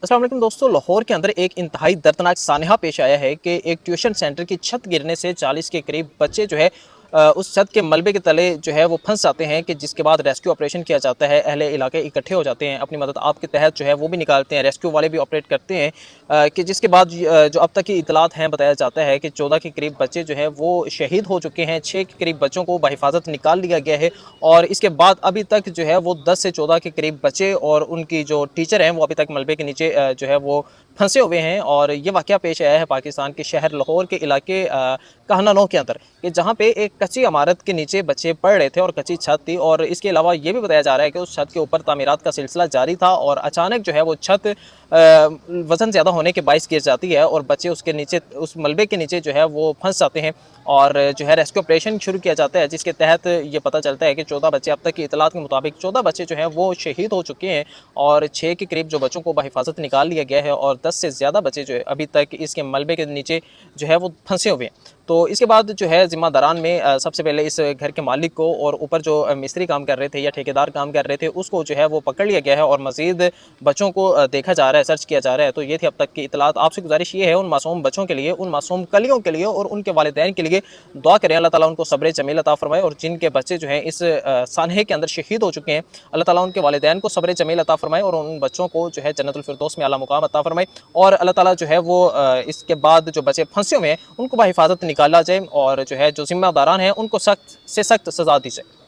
अस्सलाम वालेकुम दोस्तों, लाहौर के अंदर एक इंतहाई दर्दनाक सानहा पेश आया है कि एक ट्यूशन सेंटर की छत गिरने से 40 के करीब बच्चे जो है उस छत के मलबे के तले जो है वो फंस जाते हैं कि जिसके बाद रेस्क्यू ऑपरेशन किया जाता है। अहले इलाके इकट्ठे हो जाते हैं, अपनी मदद आपके तहत जो है वो भी निकालते हैं, रेस्क्यू वाले भी ऑपरेट करते हैं कि जिसके बाद जो अब तक की इतलात हैं बताया जाता है कि 14 के करीब बच्चे जो है वो शहीद हो चुके हैं, 6 के करीब बच्चों को बहिफाजत निकाल लिया गया है और इसके बाद अभी तक जो है वो 10 से 14 के करीब बच्चे और उनकी जो टीचर हैं वो अभी तक मलबे के नीचे जो है वो फंसे हुए हैं। और ये वाक़या पेश आया है पाकिस्तान के शहर लाहौर के इलाके काहनानो के अंदर, कि जहाँ पे एक कच्ची इमारत के नीचे बच्चे पढ़ रहे थे और कच्ची छत थी। और इसके अलावा ये भी बताया जा रहा है कि उस छत के ऊपर तामीरात का सिलसिला जारी था और अचानक जो है वो छत वज़न ज़्यादा होने के बाइस गिर जाती है और बच्चे उसके नीचे, उस मलबे के नीचे जो है वो फंस जाते हैं और जो है रेस्क्यू ऑपरेशन शुरू किया जाता है, जिसके तहत ये पता चलता है कि 14 बच्चे, अब तक की इतलात के मुताबिक 14 बच्चे जो हैं वो शहीद हो चुके हैं और 6 के करीब जो बच्चों को बहिफाजत निकाल लिया गया है और 10 से ज़्यादा बच्चे जो है अभी तक इसके मलबे के नीचे जो है वो फंसे हुए हैं। तो इसके बाद जो है ज़िम्मेदारान में सबसे पहले इस घर के मालिक को और ऊपर जो मिस्त्री काम कर रहे थे या ठेकेदार काम कर रहे थे उसको जो है वो पकड़ लिया गया है और मज़ीद बच्चों को देखा जा रहा है, सर्च किया जा रहा है। तो ये थी अब तक की इतलात। आपसे गुजारिश ये है उन मासूम बच्चों के लिए, उन मासूम कलियों के लिए और उनके वालिदैन के लिए दुआ करें, अल्लाह ताला उनको सब्र जमील अता फरमाए। और जिनके बच्चे जो हैं इस सानहे के अंदर शहीद हो चुके हैं, अल्लाह ताला उनके वालिदैन को सब्र जमील अता फरमाए और उन बच्चों को जो है जन्नतुल फिरदौस में आला मुकाम अता फरमाए। और अल्लाह ताला जो है वो इसके बाद जो बच्चे फंसे हुए हैं उनको बहिफाजत निकाला जाए और जो है जो जिम्मेदारान हैं उनको सख्त से सख्त सज़ा दी जाए।